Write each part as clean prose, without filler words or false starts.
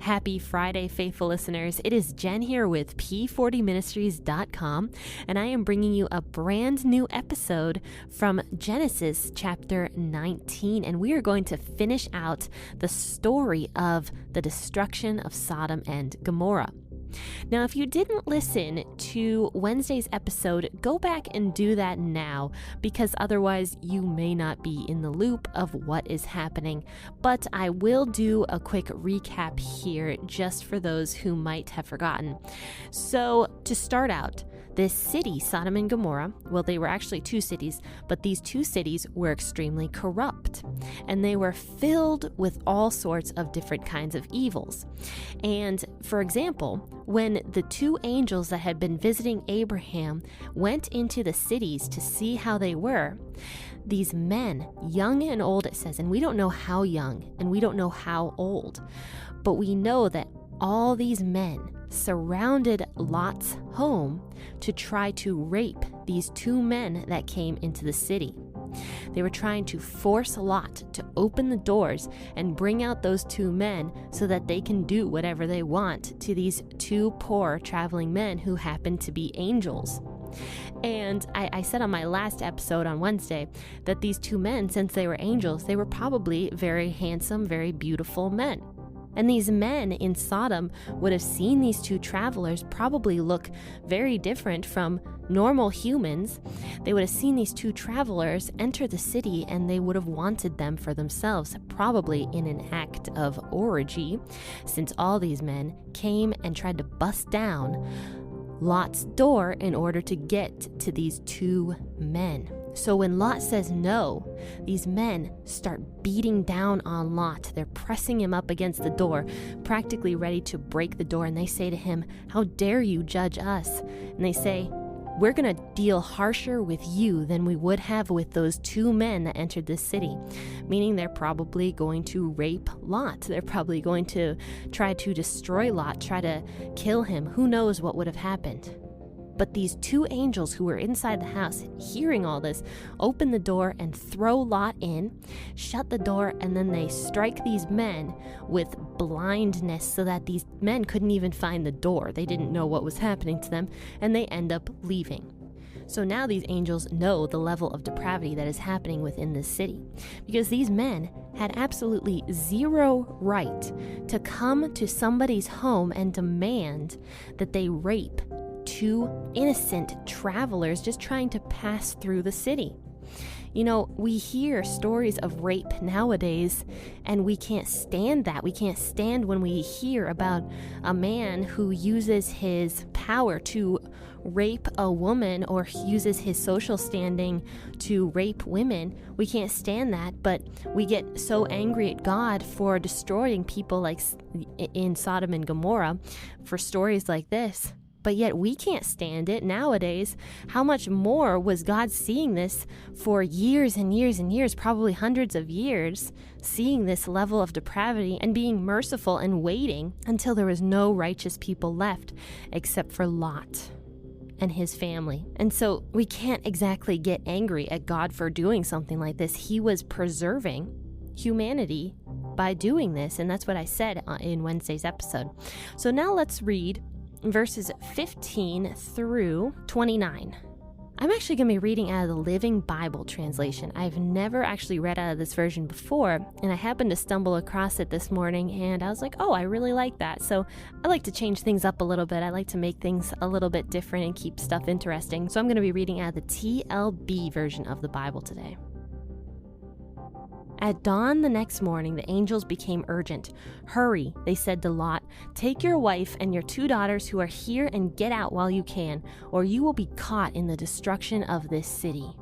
Happy Friday, faithful listeners. It is Jen here with P40ministries.com, and I am bringing you a brand new episode from Genesis chapter 19, and we are going to finish out the story of the destruction of Sodom and Gomorrah. Now, if you didn't listen to Wednesday's episode, go back and do that now, because otherwise you may not be in the loop of what is happening. But I will do a quick recap here just for those who might have forgotten. So to start out, this city, Sodom and Gomorrah, well, they were actually two cities, but these two cities were extremely corrupt, and they were filled with all sorts of different kinds of evils. And for example, when the two angels that had been visiting Abraham went into the cities to see how they were, these men, young and old, it says, and we don't know how young and we don't know how old, but we know that all these men surrounded Lot's home to try to rape these two men that came into the city. They were trying to force Lot to open the doors and bring out those two men so that they can do whatever they want to these two poor traveling men who happen to be angels. And I said on my last episode on Wednesday that these two men, since they were angels, they were probably very handsome, very beautiful men. And these men in Sodom would have seen these two travelers probably look very different from normal humans. They would have seen these two travelers enter the city, and they would have wanted them for themselves, probably in an act of orgy, since all these men came and tried to bust down Lot's door in order to get to these two men. So when Lot says no, these men start beating down on Lot. They're pressing him up against the door, practically ready to break the door. And they say to him, "How dare you judge us?" And they say, "We're going to deal harsher with you than we would have with those two men that entered this city." Meaning they're probably going to rape Lot. They're probably going to try to destroy Lot, try to kill him. Who knows what would have happened? But these two angels who were inside the house, hearing all this, open the door and throw Lot in, shut the door, and then they strike these men with blindness so that these men couldn't even find the door. They didn't know what was happening to them, and they end up leaving. So now these angels know the level of depravity that is happening within this city, because these men had absolutely zero right to come to somebody's home and demand that they rape two innocent travelers just trying to pass through the city. You know, we hear stories of rape nowadays, and we can't stand that. We can't stand when we hear about a man who uses his power to rape a woman or uses his social standing to rape women. We can't stand that, but we get so angry at God for destroying people like in Sodom and Gomorrah for stories like this. But yet we can't stand it nowadays. How much more was God seeing this for years and years and years, probably hundreds of years, seeing this level of depravity and being merciful and waiting until there was no righteous people left except for Lot and his family. And so we can't exactly get angry at God for doing something like this. He was preserving humanity by doing this, and that's what I said in Wednesday's episode. So now let's read verses 15 through 29. I'm actually going to be reading out of the Living Bible translation. I've never actually read out of this version before, and I happened to stumble across it this morning, and I was like, oh, I really like that. So I like to change things up a little bit. I like to make things a little bit different and keep stuff interesting. So I'm going to be reading out of the TLB version of the Bible today. At dawn the next morning, the angels became urgent. "Hurry," they said to Lot. "Take your wife and your two daughters who are here and get out while you can, or you will be caught in the destruction of this city."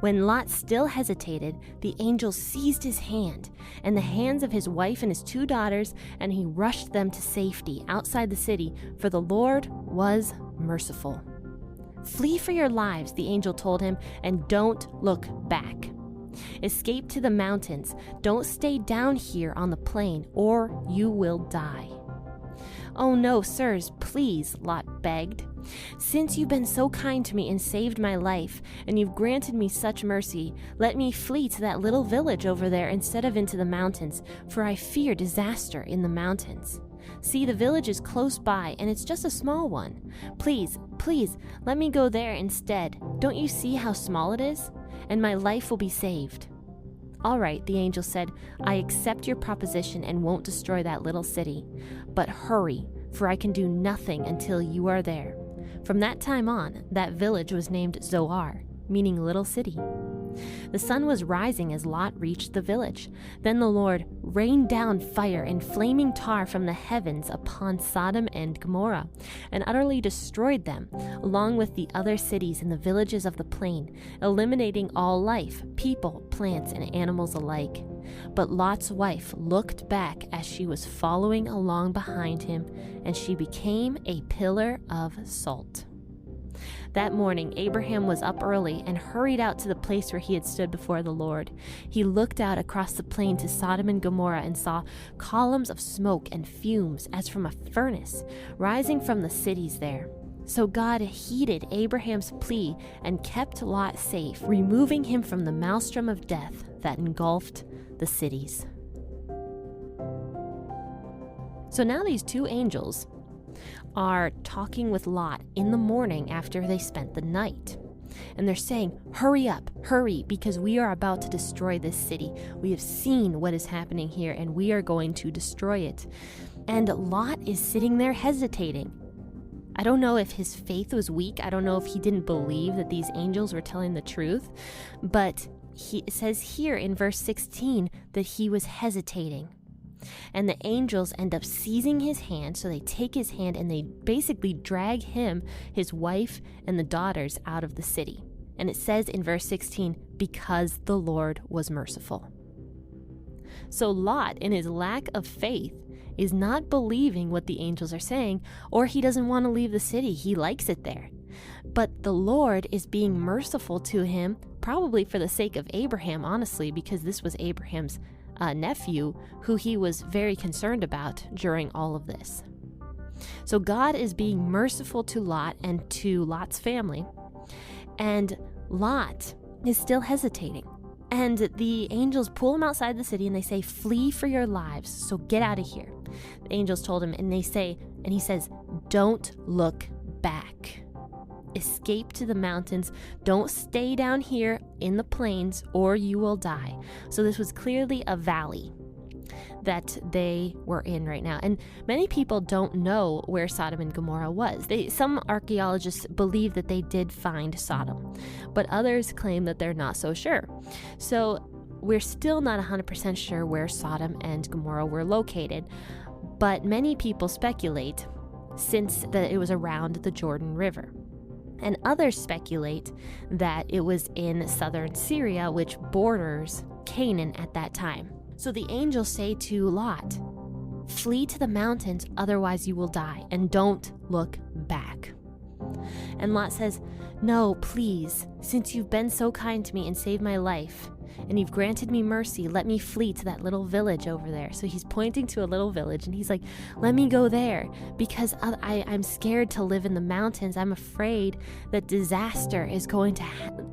When Lot still hesitated, the angel seized his hand and the hands of his wife and his two daughters, and he rushed them to safety outside the city, for the Lord was merciful. "Flee for your lives," the angel told him, "and don't look back. Escape to the mountains. Don't stay down here on the plain, or you will die." "Oh no, sirs, please," Lot begged. "Since you've been so kind to me and saved my life, and you've granted me such mercy, let me flee to that little village over there instead of into the mountains, for I fear disaster in the mountains." See, the village is close by, and it's just a small one. Please, let me go there instead. Don't you see how small it is? And my life will be saved." "All right," the angel said, "I accept your proposition and won't destroy that little city. But hurry, for I can do nothing until you are there." From that time on, that village was named Zoar, meaning little city. The sun was rising as Lot reached the village. Then the Lord rained down fire and flaming tar from the heavens upon Sodom and Gomorrah, and utterly destroyed them, along with the other cities and the villages of the plain, eliminating all life, people, plants, and animals alike. But Lot's wife looked back as she was following along behind him, and she became a pillar of salt. That morning, Abraham was up early and hurried out to the place where he had stood before the Lord. He looked out across the plain to Sodom and Gomorrah and saw columns of smoke and fumes as from a furnace rising from the cities there. So God heeded Abraham's plea and kept Lot safe, removing him from the maelstrom of death that engulfed the cities. So now these two angels are talking with Lot in the morning after they spent the night. And they're saying, "Hurry up, hurry, because we are about to destroy this city. We have seen what is happening here, and we are going to destroy it." And Lot is sitting there hesitating. I don't know if his faith was weak. I don't know if he didn't believe that these angels were telling the truth. But it says here in verse 16 that he was hesitating. And the angels end up seizing his hand, so they take his hand and they basically drag him, his wife, and the daughters out of the city. And it says in verse 16, "Because the Lord was merciful." So Lot, in his lack of faith, is not believing what the angels are saying, or he doesn't want to leave the city. He likes it there. But the Lord is being merciful to him, probably for the sake of Abraham, honestly, because this was Abraham's nephew who he was very concerned about during all of this. So God is being merciful to Lot and to Lot's family, and Lot is still hesitating. And the angels pull him outside the city and they say, "Flee for your lives, so get out of here." The angels told him, and he says, "Don't look back. Escape to the mountains. Don't stay down here in the plains or you will die." So this was clearly a valley that they were in right now. And many people don't know where Sodom and Gomorrah was. Some archaeologists believe that they did find Sodom, but others claim that they're not so sure. So we're still not 100% sure where Sodom and Gomorrah were located, but many people speculate since that it was around the Jordan River. And others speculate that it was in southern Syria, which borders Canaan at that time. So the angels say to Lot, "Flee to the mountains, otherwise you will die, and don't look back." And Lot says, "No, please, since you've been so kind to me and saved my life, and you've granted me mercy, let me flee to that little village over there." So he's pointing to a little village, and he's like, "Let me go there, because I'm scared to live in the mountains. I'm afraid that disaster is going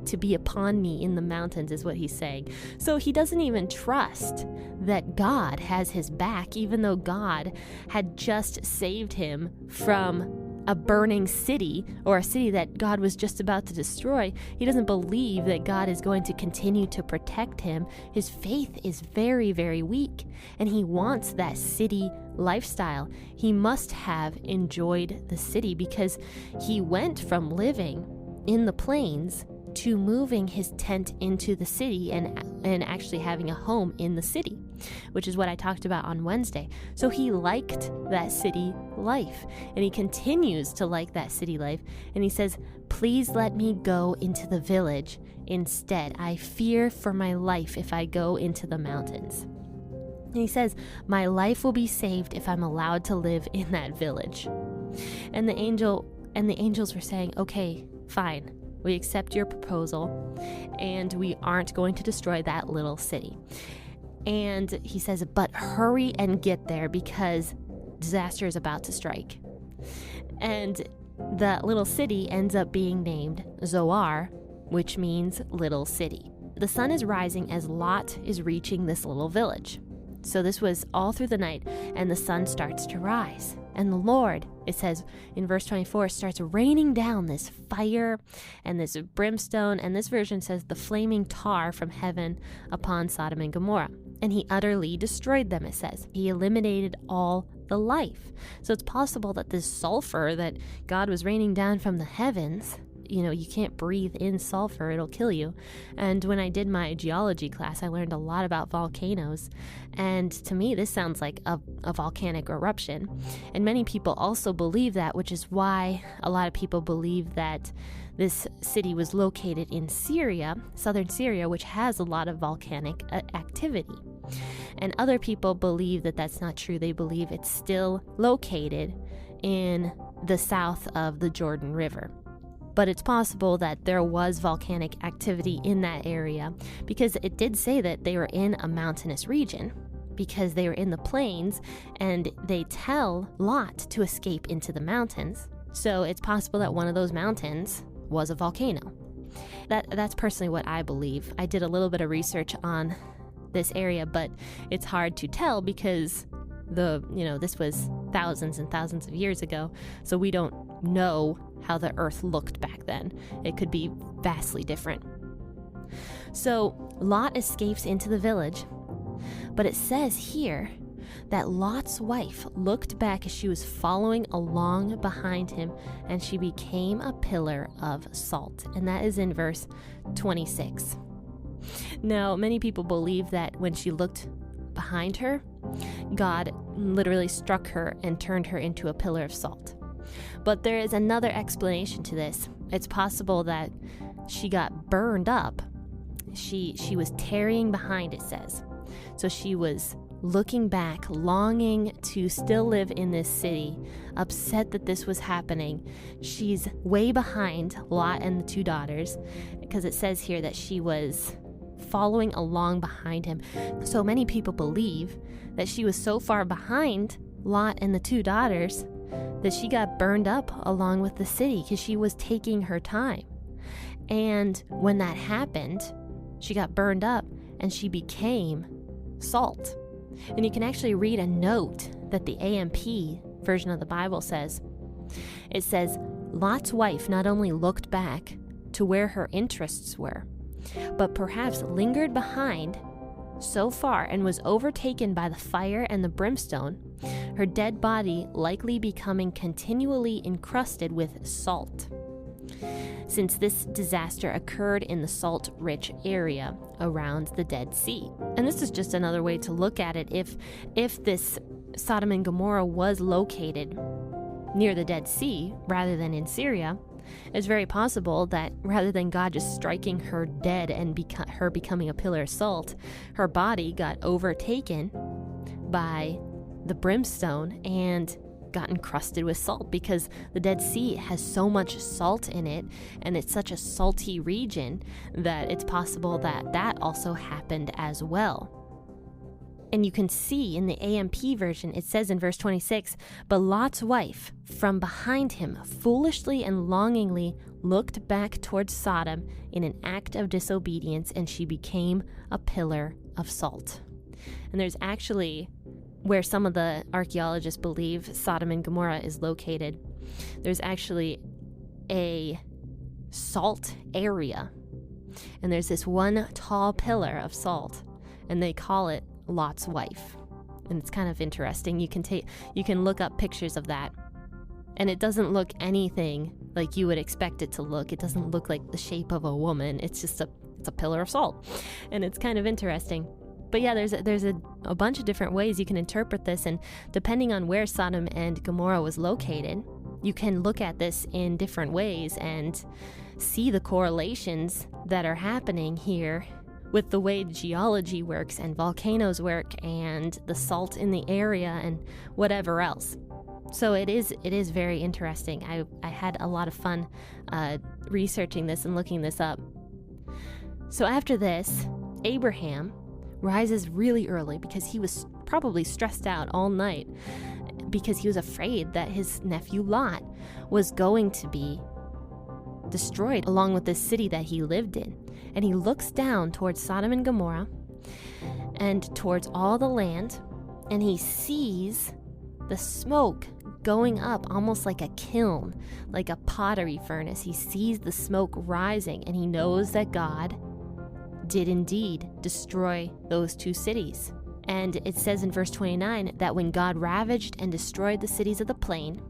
to be upon me in the mountains," is what he's saying. So he doesn't even trust that God has his back, even though God had just saved him from a burning city, or a city that God was just about to destroy. He doesn't believe that God is going to continue to protect him. His faith is very, very weak, and he wants that city lifestyle. He must have enjoyed the city, because he went from living in the plains to moving his tent into the city and actually having a home in the city, which is what I talked about on Wednesday. So he liked that city life, and he continues to like that city life. And he says, "Please let me go into the village instead. I fear for my life if I go into the mountains." And he says, "My life will be saved if I'm allowed to live in that village." And the angels were saying, "Okay, fine. We accept your proposal, and we aren't going to destroy that little city." And he says, "But hurry and get there, because disaster is about to strike." And the little city ends up being named Zoar, which means little city. The sun is rising as Lot is reaching this little village. So this was all through the night, and the sun starts to rise. And the Lord, it says in verse 24, starts raining down this fire and this brimstone. And this version says the flaming tar from heaven upon Sodom and Gomorrah. And he utterly destroyed them, it says. He eliminated all the life. So it's possible that this sulfur that God was raining down from the heavens, you can't breathe in sulfur, it'll kill you. And when I did my geology class, I learned a lot about volcanoes. And to me, this sounds like a volcanic eruption. And many people also believe that, which is why a lot of people believe that this city was located in Syria, southern Syria, which has a lot of volcanic activity. And other people believe that that's not true. They believe it's still located in the south of the Jordan River. But it's possible that there was volcanic activity in that area, because it did say that they were in a mountainous region, because they were in the plains, and they tell Lot to escape into the mountains. So it's possible that one of those mountains was a volcano. That's personally what I believe. I did a little bit of research on this area, but it's hard to tell because this was thousands and thousands of years ago, so we don't know how the earth looked back then. It could be vastly different. So Lot escapes into the village, but it says here that Lot's wife looked back as she was following along behind him, and she became a pillar of salt. And that is in verse 26. Now, many people believe that when she looked behind her, God literally struck her and turned her into a pillar of salt. But there is another explanation to this. It's possible that she got burned up. She was tarrying behind, it says. So she was looking back, longing to still live in this city, upset that this was happening. She's way behind Lot and the two daughters, because it says here that she was following along behind him. So many people believe that she was so far behind Lot and the two daughters that she got burned up along with the city because she was taking her time. And when that happened, she got burned up and she became salt. And you can actually read a note that the AMP version of the Bible says. It says, Lot's wife not only looked back to where her interests were, but perhaps lingered behind so far and was overtaken by the fire and the brimstone, her dead body likely becoming continually encrusted with salt, since this disaster occurred in the salt-rich area around the Dead Sea. And this is just another way to look at it. If this Sodom and Gomorrah was located near the Dead Sea rather than in Syria, it's very possible that rather than God just striking her dead and her becoming a pillar of salt, her body got overtaken by the brimstone and got encrusted with salt, because the Dead Sea has so much salt in it and it's such a salty region that it's possible that that also happened as well. And you can see in the AMP version, it says in verse 26, but Lot's wife from behind him foolishly and longingly looked back towards Sodom in an act of disobedience, and she became a pillar of salt. And there's actually, where some of the archaeologists believe Sodom and Gomorrah is located, there's actually a salt area. And there's this one tall pillar of salt, and they call it Lot's wife. And it's kind of interesting. You can look up pictures of that, and it doesn't look anything like you would expect it to look. It doesn't look like the shape of a woman. It's just a pillar of salt, and it's kind of interesting. But yeah, there's a bunch of different ways you can interpret this, and depending on where Sodom and Gomorrah was located, you can look at this in different ways and see the correlations that are happening here with the way geology works and volcanoes work and the salt in the area and whatever else. So it is very interesting. I had a lot of fun researching this and looking this up. So after this, Abraham rises really early because he was probably stressed out all night because he was afraid that his nephew Lot was going to be destroyed along with the city that he lived in. And he looks down towards Sodom and Gomorrah, and towards all the land, and he sees the smoke going up almost like a kiln, like a pottery furnace. He sees the smoke rising, and he knows that God did indeed destroy those two cities. And it says in verse 29 that when God ravaged and destroyed the cities of the plain,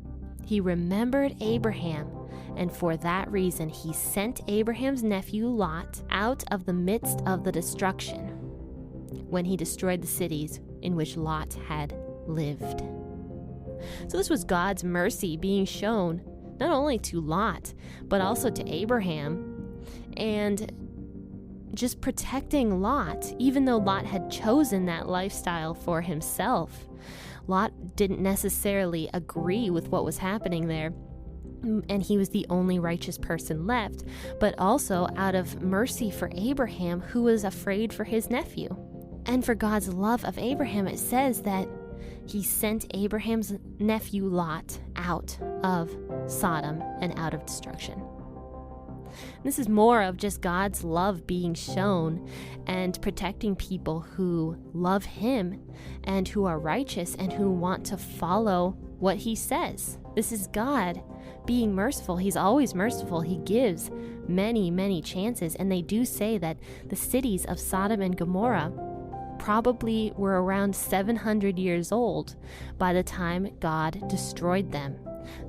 he remembered Abraham, and for that reason he sent Abraham's nephew Lot out of the midst of the destruction when he destroyed the cities in which Lot had lived. So this was God's mercy being shown not only to Lot, but also to Abraham, and just protecting Lot, even though Lot had chosen that lifestyle for himself. Lot didn't necessarily agree with what was happening there, and he was the only righteous person left, but also out of mercy for Abraham, who was afraid for his nephew. And for God's love of Abraham, it says that he sent Abraham's nephew Lot out of Sodom and out of destruction. This is more of just God's love being shown and protecting people who love him and who are righteous and who want to follow what he says. This is God being merciful. He's always merciful. He gives many, many chances. And they do say that the cities of Sodom and Gomorrah probably were around 700 years old by the time God destroyed them.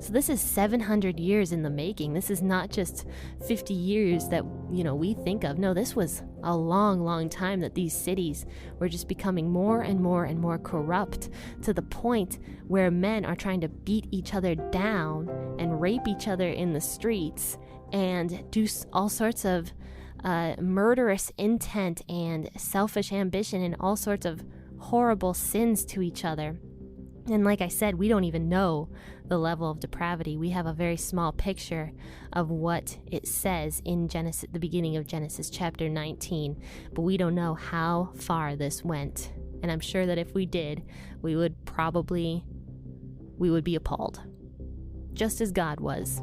So this is 700 years in the making. This is not just 50 years that, we think of. No, this was a long, long time that these cities were just becoming more and more and more corrupt, to the point where men are trying to beat each other down and rape each other in the streets and do all sorts of murderous intent and selfish ambition and all sorts of horrible sins to each other. And like I said, we don't even know the level of depravity. We have a very small picture of what it says in Genesis, the beginning of Genesis chapter 19, but we don't know how far this went. And I'm sure that if we did, we would be appalled, just as God was,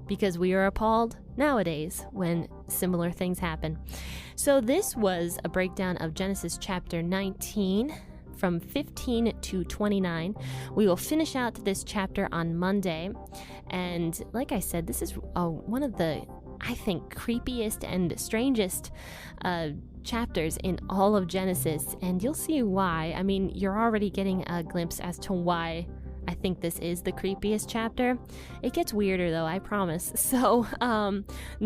because we are appalled nowadays when similar things happen. So this was a breakdown of Genesis chapter 19, from 15 to 29. We will finish out this chapter on Monday. And like I said, this is one of the, I think, creepiest and strangest chapters in all of Genesis. And you'll see why. I mean, you're already getting a glimpse as to why I think this is the creepiest chapter. It gets weirder though, I promise. So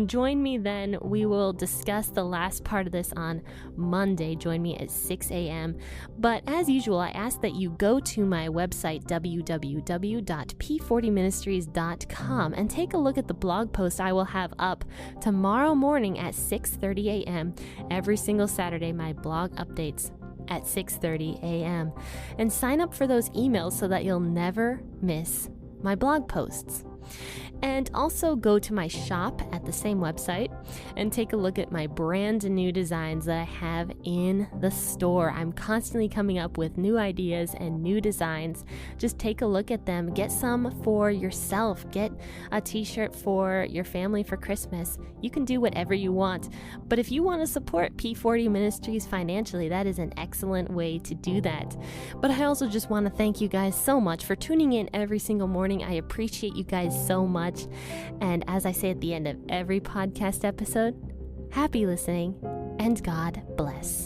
join me then. We will discuss the last part of this on Monday. Join me at 6 a.m. But as usual, I ask that you go to my website, www.p40ministries.com, and take a look at the blog post I will have up tomorrow morning at 6:30 a.m. Every single Saturday, my blog updates at 6:30 a.m. and sign up for those emails so that you'll never miss my blog posts. And also go to my shop at the same website and take a look at my brand new designs that I have in the store. I'm constantly coming up with new ideas and new designs. Just take a look at them. Get some for yourself. Get a t-shirt for your family for Christmas. You can do whatever you want. But if you want to support P40 Ministries financially, that is an excellent way to do that. But I also just want to thank you guys so much for tuning in every single morning. I appreciate you guys so much. And as I say at the end of every podcast episode, happy listening and God bless.